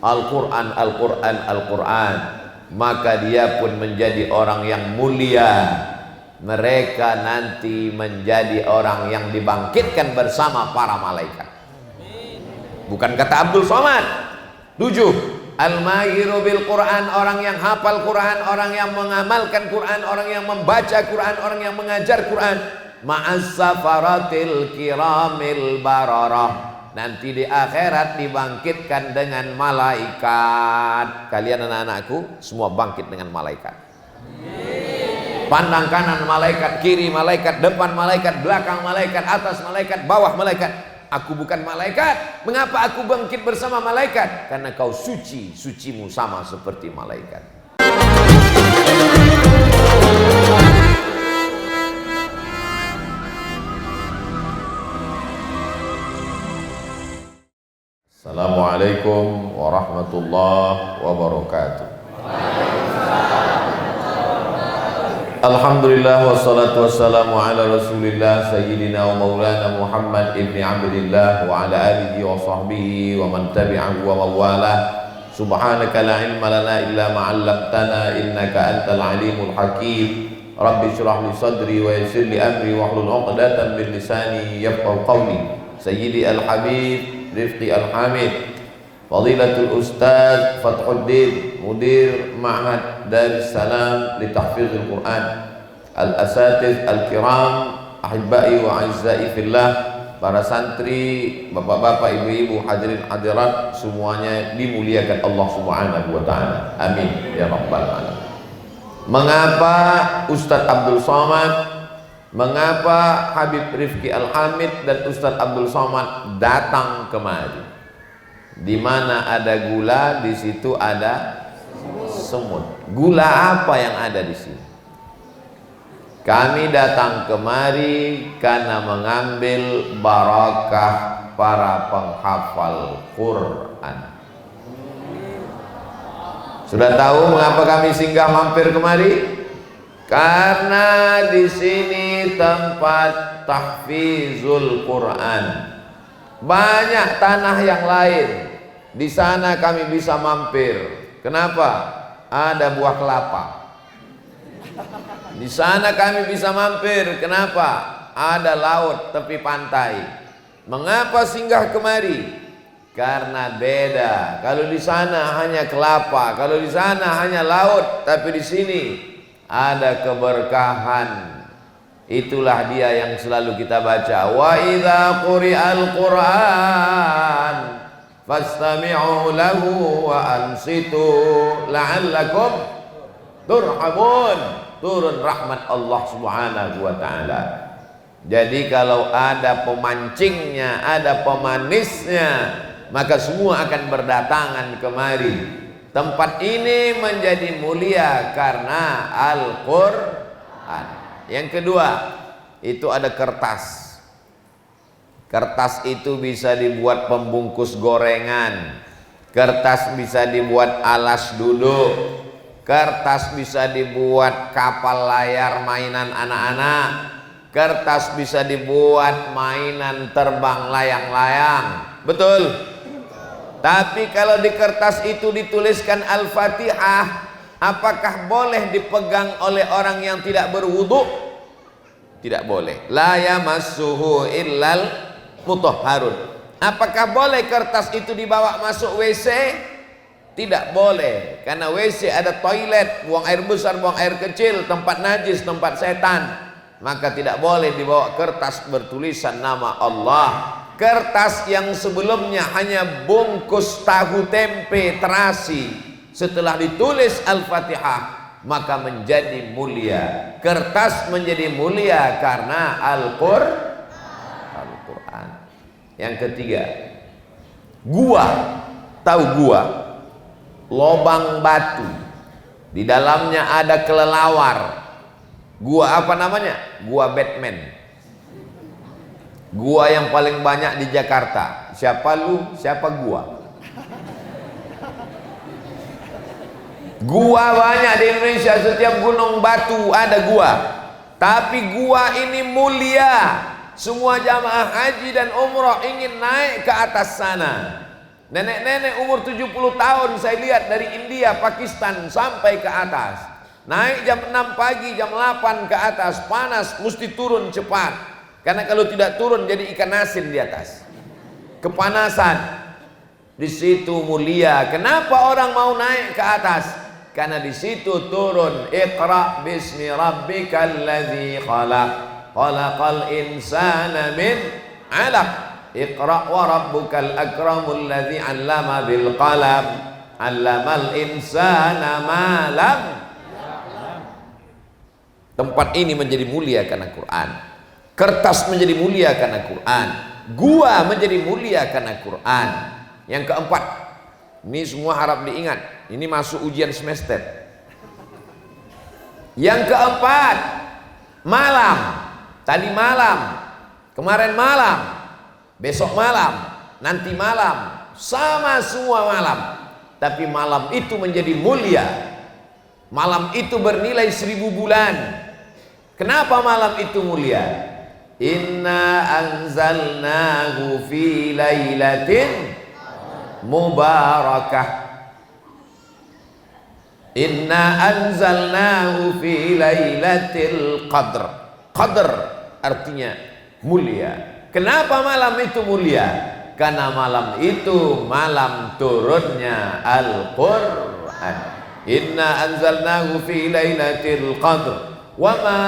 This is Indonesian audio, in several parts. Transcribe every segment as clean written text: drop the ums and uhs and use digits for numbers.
Al-Quran, Al-Quran, Al-Quran, maka dia pun menjadi orang yang mulia. Mereka nanti menjadi orang yang dibangkitkan bersama para malaikat. Bukan kata Abdul Somad. 7. Al-mahiru bil Quran, orang yang hafal Quran, orang yang mengamalkan Quran, orang yang membaca Quran, orang yang mengajar Quran. Ma'as safaratil kiramil bararah, nanti di akhirat dibangkitkan dengan malaikat. Kalian anak-anakku semua bangkit dengan malaikat. Pandang kanan malaikat, kiri malaikat, depan malaikat, belakang malaikat, atas malaikat, bawah malaikat. Aku bukan malaikat. Mengapa aku bangkit bersama malaikat? Karena kau suci, sucimu sama seperti malaikat. Assalamualaikum warahmatullahi wabarakatuh. Alhamdulillah wassalatu wassalamu ala rasulillah sayyidina wa maulana Muhammad ibni Abdillah wa ala alihi wa sahbihi wa man tabi'ahu wa mawalah. Subhanaka la ilma lana illa ma 'allamtana innaka antal alimul hakim. Rabbi shrah li sadri wa yassir li amri wahlul 'uqdatam min lisani yafqahu qawli. Sayyidi al-habib Rifqi al-Hamid, Fadilatul Ustaz Fathuddin, Mudir Ma'had Darussalam li Tahfizil Quran, Al-Asatiz Al-Kiram, Ahibbai wa A'izzai Fillah, para santri, bapak-bapak, ibu-ibu, hadirin hadirat, semuanya dimuliakan Allah Subhanahu wa ta'ala. Amin ya rabbal alamin. Mengapa Ustaz Abdul Somad, mengapa Habib Rifqi Al-Hamid dan Ustaz Abdul Somad datang kemari? Di mana ada gula, di situ ada semut. Gula apa yang ada di sini? Kami datang kemari karena mengambil barakah para penghafal Quran. Sudah tahu mengapa kami singgah mampir kemari? Karena di sini tempat tahfizul Quran. Banyak tanah yang lain, di sana kami bisa mampir. Kenapa? Ada buah kelapa. Di sana kami bisa mampir. Kenapa? Ada laut tepi pantai. Mengapa singgah kemari? Karena beda. Kalau di sana hanya kelapa, kalau di sana hanya laut, tapi di sini ada keberkahan. Itulah dia yang selalu kita baca. Wa idza quri'al Qur'an fastami'u lahu wa ansitu la'allakum turhamun. Turun rahmat Allah Subhanahu wa ta'ala. Jadi kalau ada pemancingnya, ada pemanisnya, maka semua akan berdatangan kemari. Tempat ini menjadi mulia karena Al-Qur'an. Yang kedua, itu ada kertas. Kertas itu bisa dibuat pembungkus gorengan. Kertas bisa dibuat alas duduk. Kertas bisa dibuat kapal layar mainan anak-anak. Kertas bisa dibuat mainan terbang layang-layang. Betul? Tapi kalau di kertas itu dituliskan Al-Fatihah, apakah boleh dipegang oleh orang yang tidak berwudu? Tidak boleh. La yamassuhu illal mutahharun. Apakah boleh kertas itu dibawa masuk WC? Tidak boleh. Karena WC ada toilet, buang air besar, buang air kecil, tempat najis, tempat setan. Maka tidak boleh dibawa kertas bertulisan nama Allah. Kertas yang sebelumnya hanya bungkus tahu tempe terasi, setelah ditulis Al-Fatihah maka menjadi mulia. Kertas menjadi mulia karena Al-Quran. Yang ketiga, gua. Tahu gua? Lobang batu. Di dalamnya ada kelelawar. Gua apa namanya? Gua Batman. Gua yang paling banyak di Jakarta. Siapa lu? Siapa gua? Gua banyak di Indonesia, setiap gunung batu ada gua. Tapi gua ini mulia. Semua jamaah haji dan umrah ingin naik ke atas sana. Nenek-nenek umur 70 tahun saya lihat dari India, Pakistan sampai ke atas. Naik jam 6 pagi, jam 8 ke atas, panas, mesti turun cepat. Karena kalau tidak turun jadi ikan asin di atas. Kepanasan. Di situ mulia. Kenapa orang mau naik ke atas? Karena di situ turun Iqra bismi rabbikal ladzi khalaq, khalaqal insana min 'alaq. Iqra wa rabbukal akramul ladzi 'allama bil qalam, 'allamal insana ma lam. Tempat ini menjadi mulia karena Quran. Kertas menjadi mulia karena Quran. Gua menjadi mulia karena Quran. Yang keempat, ini semua harap diingat, ini masuk ujian semester. Yang keempat, malam. Tadi malam, kemarin malam, besok malam, nanti malam, sama semua malam. Tapi malam itu menjadi mulia. Malam itu bernilai 1000 bulan. Kenapa malam itu mulia? Inna anzalnahu fi lailatin mubarakah. Inna anzalnahu fi lailatul qadr. Qadr artinya mulia. Kenapa malam itu mulia? Karena malam itu malam turunnya Al-Quran. Inna anzalnahu fi lailatul qadr. Wa ma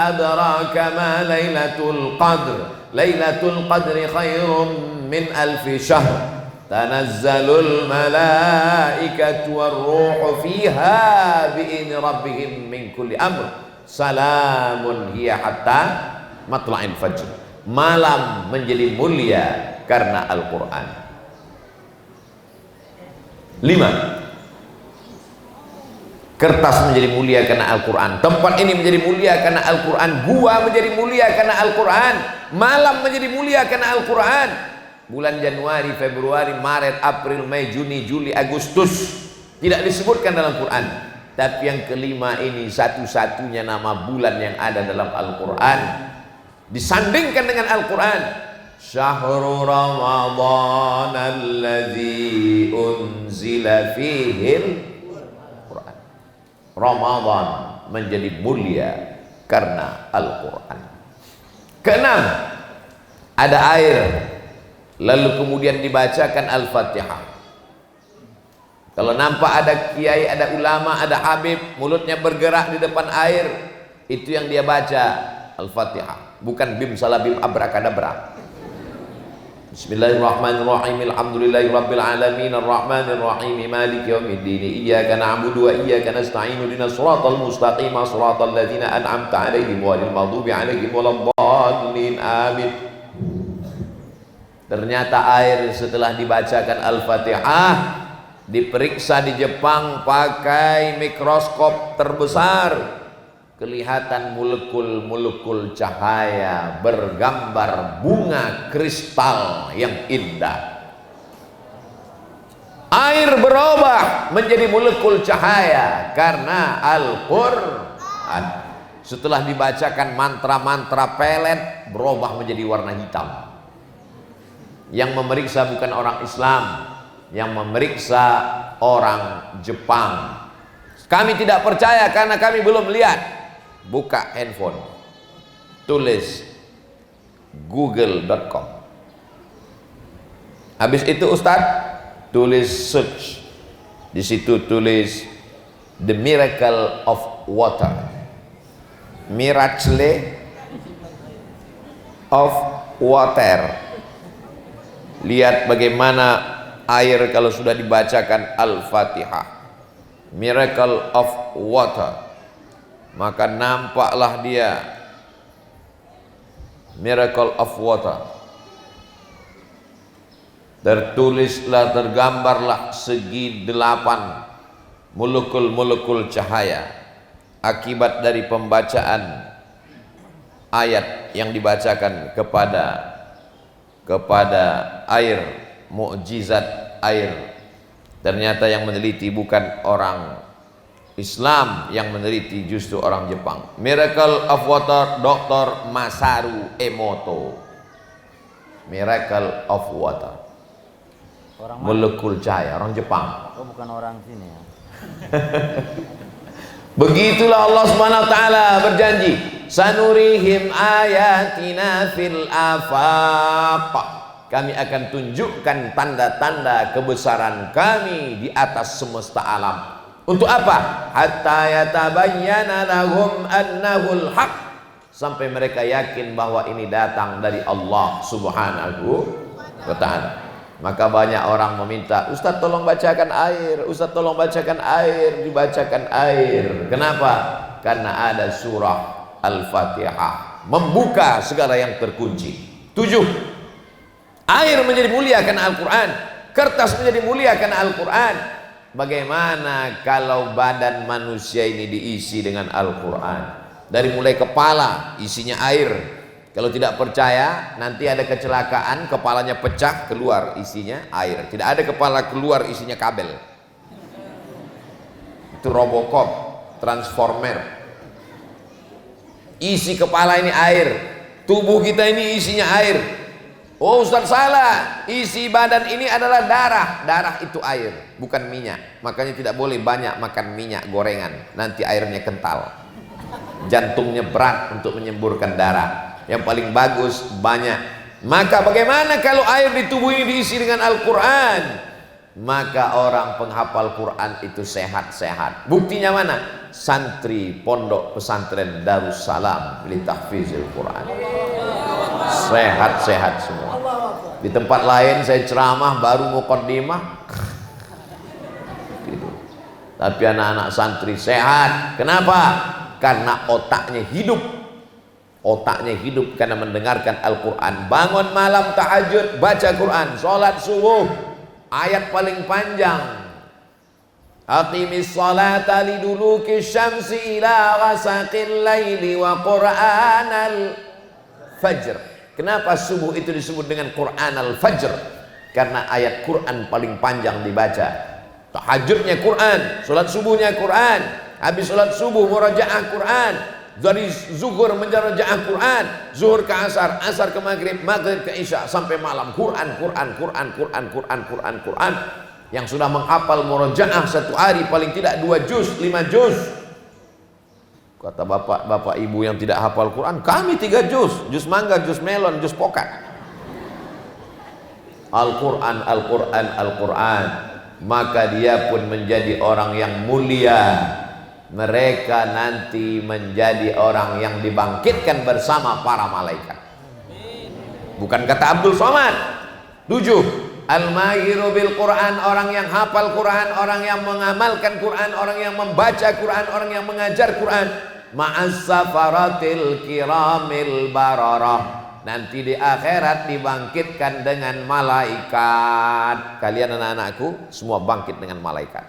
adraka ma lailatul qadr. Lailatul qadri khairum min alfi syahr. Tanazzalul malaikatu warruhu fiha bi'idzni rabbihim min kulli amr. Salamun hiya hatta matla'il fajr. Malam menjadi mulia karena Al-Quran. 5. Kertas menjadi mulia karena Al-Quran. Tempat ini menjadi mulia karena Al-Quran. Gua menjadi mulia karena Al-Quran. Malam menjadi mulia karena Al-Quran. Bulan Januari, Februari, Maret, April, Mei, Juni, Juli, Agustus tidak disebutkan dalam Quran. Tapi yang kelima ini satu-satunya nama bulan yang ada dalam Al-Quran disandingkan dengan Al-Quran. Syahrul Ramadhan alladzi unzila fihil Quran. Ramadan menjadi mulia karena Al-Quran. Keenam, ada air, lalu kemudian dibacakan Al-Fatihah. Kalau nampak ada kiai, ada ulama, ada habib, mulutnya bergerak di depan air, itu yang dia baca Al-Fatihah, bukan bim salabim abrakadabra. Bismillahirrahmanirrahim. Alhamdulillahirabbil alamin arrahmanir rahim maliki yaumiddin. Iyyaka na'budu wa iyyaka nasta'in. Ihdinas siratal mustaqim, siratal ladzina an'amta 'alaihim ghairil maghdubi 'alaihim waladdallin. Amin. Ternyata air setelah dibacakan Al-Fatihah diperiksa di Jepang pakai mikroskop terbesar, kelihatan molekul-molekul cahaya bergambar bunga kristal yang indah. Air berubah menjadi molekul cahaya karena Al-Quran. Setelah dibacakan mantra-mantra pelet, berubah menjadi warna hitam. Yang memeriksa bukan orang Islam, yang memeriksa orang Jepang. Kami tidak percaya karena kami belum lihat. Buka handphone, tulis google.com. Habis itu Ustadz tulis search, di situ tulis the miracle of water, miracle of water. Lihat bagaimana air kalau sudah dibacakan Al-Fatihah, miracle of water, maka nampaklah dia miracle of water. Tertulislah, tergambarlah segi 8 molekul-molekul cahaya akibat dari pembacaan ayat yang dibacakan kepada air, mukjizat air. Ternyata yang meneliti bukan orang Islam, yang meneliti justru orang Jepang. Miracle of water, Dr. Masaru Emoto. Miracle of water. molekul cahaya, orang Jepang. Oh, bukan orang sini ya. Begitulah Allah Subhanahu wa taala berjanji, sanurihim ayatina fil afaq. Kami akan tunjukkan tanda-tanda kebesaran kami di atas semesta alam. Untuk apa? Hatta yatabayyana lahum annahul haq. Sampai mereka yakin bahwa ini datang dari Allah Subhanahu wa taala. Maka banyak orang meminta, Ustaz tolong bacakan air, Ustaz tolong bacakan air, dibacakan air. Kenapa? Karena ada surah Al-Fatihah membuka segala yang terkunci. 7. Air menjadi mulia karena Al-Quran, kertas menjadi mulia karena Al-Quran. Bagaimana kalau badan manusia ini diisi dengan Al-Quran? Dari mulai kepala isinya air. Kalau tidak percaya, nanti ada kecelakaan, kepalanya pecah, keluar isinya air. Tidak ada kepala keluar isinya kabel. Itu Robocop, Transformer. Isi kepala ini air, tubuh kita ini isinya air. Oh Ustaz salah, isi badan ini adalah darah. Darah itu air, bukan minyak. Makanya tidak boleh banyak makan minyak gorengan, nanti airnya kental. Jantungnya berat untuk menyemburkan darah. Yang paling bagus banyak. Maka bagaimana kalau air di tubuh ini diisi dengan Al-Quran? Maka orang penghafal Quran itu sehat-sehat. Buktinya mana? Santri pondok pesantren Darussalam li tahfizil Quran, sehat-sehat semua. Di tempat lain saya ceramah baru muqaddimah gitu. Tapi anak-anak santri sehat. Kenapa? Karena otaknya hidup. Otaknya hidup karena mendengarkan Al-Quran. Bangun malam tahajud, baca Quran. Sholat subuh, ayat paling panjang. Aqimis sholata liduluki syamsi ila ghasaqil laili wa Qur'anal fajr. Kenapa subuh itu disebut dengan Qur'anal fajr? Karena ayat Quran paling panjang dibaca. Tahajudnya Quran, sholat subuhnya Quran. Habis sholat subuh murajaah Quran. Dari zuhur menjarajaah Quran, zuhur ke asar, asar ke maghrib, maghrib ke isya, sampai malam Quran. Yang sudah menghafal murajaah satu hari paling tidak 2 juz, 5 juz. Kata bapak ibu yang tidak hafal Quran, kami 3 juz, juz mangga, juz melon, juz pokat. Al-Quran, Al-Quran, Al-Quran. Maka dia pun menjadi orang yang mulia. Mereka nanti menjadi orang yang dibangkitkan bersama para malaikat. Bukan kata Abdul Somad. 7. Al-mahiru bil Quran, orang yang hafal Quran, orang yang mengamalkan Quran, orang yang membaca Quran, orang yang mengajar Quran. Ma'as safaratil kiramil bararah. Nanti di akhirat dibangkitkan dengan malaikat. Kalian anak-anakku semua bangkit dengan malaikat.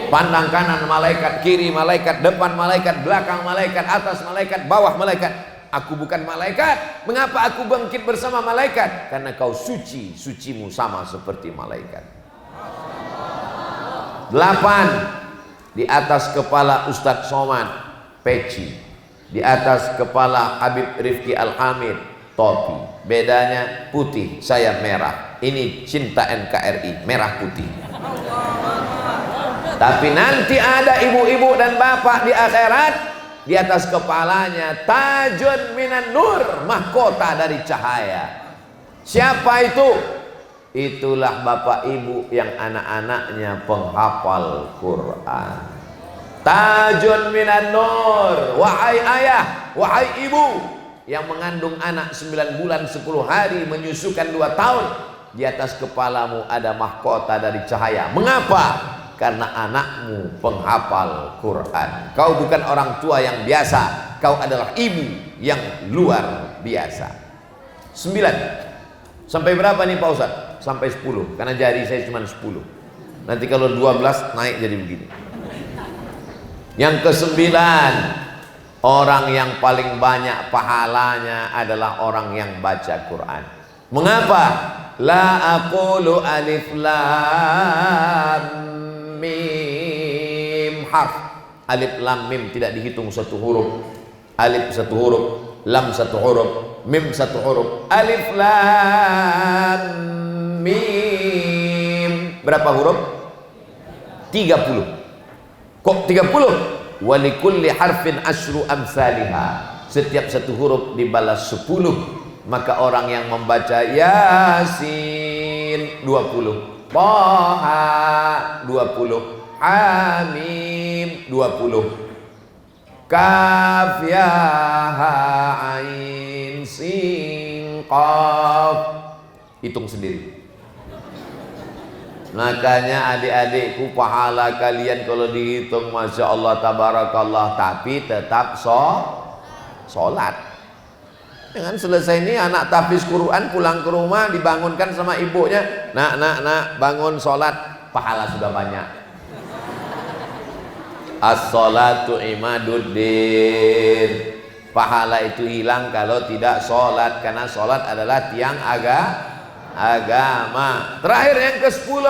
Pandang kanan malaikat, kiri malaikat, depan malaikat, belakang malaikat, atas malaikat, bawah malaikat. Aku bukan malaikat. Mengapa aku bangkit bersama malaikat? Karena kau suci, sucimu sama seperti malaikat. 8. Di atas kepala Ustadz Somad peci, di atas kepala Habib Rifki Al-Hamid topi. Bedanya putih, saya merah. Ini cinta NKRI, merah putih. Tapi nanti ada ibu-ibu dan bapak di akhirat, di atas kepalanya tajun minan nur, mahkota dari cahaya. Siapa itu? Itulah bapak ibu yang anak-anaknya penghafal Quran. Tajun minan nur. Wahai ayah, wahai ibu yang mengandung anak 9 bulan 10 hari, menyusukan 2 tahun, di atas kepalamu ada mahkota dari cahaya. Mengapa? Karena anakmu penghafal Quran. Kau bukan orang tua yang biasa, kau adalah ibu yang luar biasa. 9. Sampai berapa nih Pak Ustaz? Sampai 10, karena jari saya cuma 10. Nanti kalau 12 naik jadi begini. Yang ke-9, orang yang paling banyak pahalanya adalah orang yang baca Quran. Mengapa? La aqulu alif lam mim harf. Alif lam mim tidak dihitung 1 huruf. Alif 1 huruf, lam 1 huruf, mim 1 huruf. Alif lam mim berapa huruf? 30. Kok 30? Walikulli harfin asyru amsalihha. Setiap satu huruf dibalas 10. Maka orang yang membaca Yasin 20, Thaha 20, Hamim 20, Kaf ya ha ain sin qaf. Hitung sendiri. Makanya adik-adikku, pahala kalian kalau dihitung Masya Allah tabarakallah, tapi tetap sholat. Dengan selesai ini anak tahfiz Quran pulang ke rumah dibangunkan sama ibunya, nak bangun sholat, pahala sudah banyak. As-sholatu imaduddin. Pahala itu hilang kalau tidak sholat, karena sholat adalah tiang agama. Terakhir yang ke-10,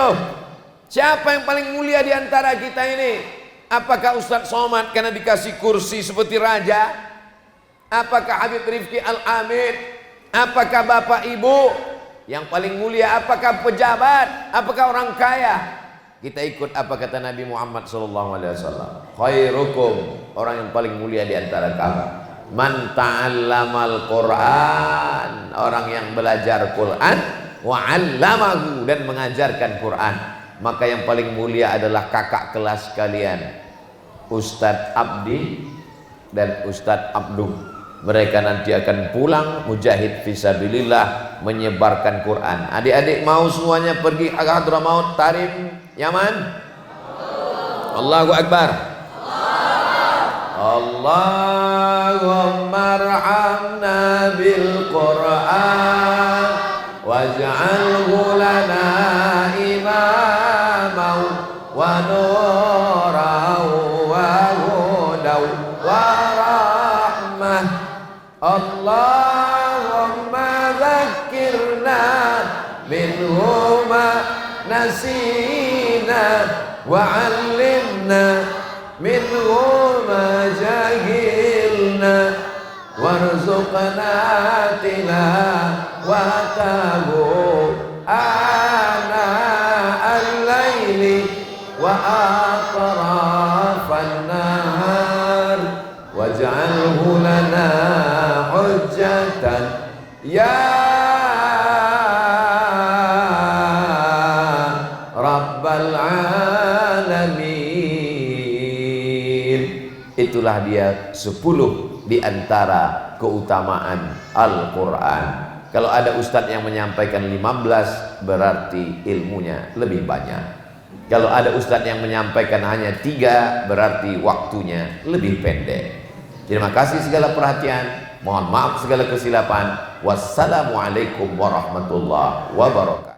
siapa yang paling mulia di antara kita ini? Apakah Ustadz Somad karena dikasih kursi seperti raja? Apakah Habib Rifki Al-Amid? Apakah bapak ibu? Yang paling mulia apakah pejabat? Apakah orang kaya? Kita ikut apa kata Nabi Muhammad SAW. Khairukum, orang yang paling mulia di antara kamu, man ta'allamal Quran, orang yang belajar Quran, wa 'allamahu, dan mengajarkan Quran. Maka yang paling mulia adalah kakak kelas kalian, Ustadz Abdi dan Ustadz Abdul. Mereka nanti akan pulang mujahid fisabilillah, menyebarkan Quran. Adik-adik mau semuanya pergi ke Hadramaut, Tarim, Yaman? Allahu Akbar. Allahumma arhamna bil Quran waj'alhu lana imaman wa nuran wa hudan wa rahmah. Allahumma dzakkirna minhu ma nasina wa 'allimna minhu ma jahilna warzuqna tilawatahu ana al-laili wa atrafan nahar waj'alhu lana hujjatan ya Rabbal alamin. Itulah dia 10 di antara keutamaan Al-Quran. Kalau ada ustadz yang menyampaikan 15, berarti ilmunya lebih banyak. Kalau ada ustadz yang menyampaikan hanya 3, berarti waktunya lebih pendek. Terima kasih segala perhatian. Mohon maaf segala kesilapan. Wassalamualaikum warahmatullahi wabarakatuh.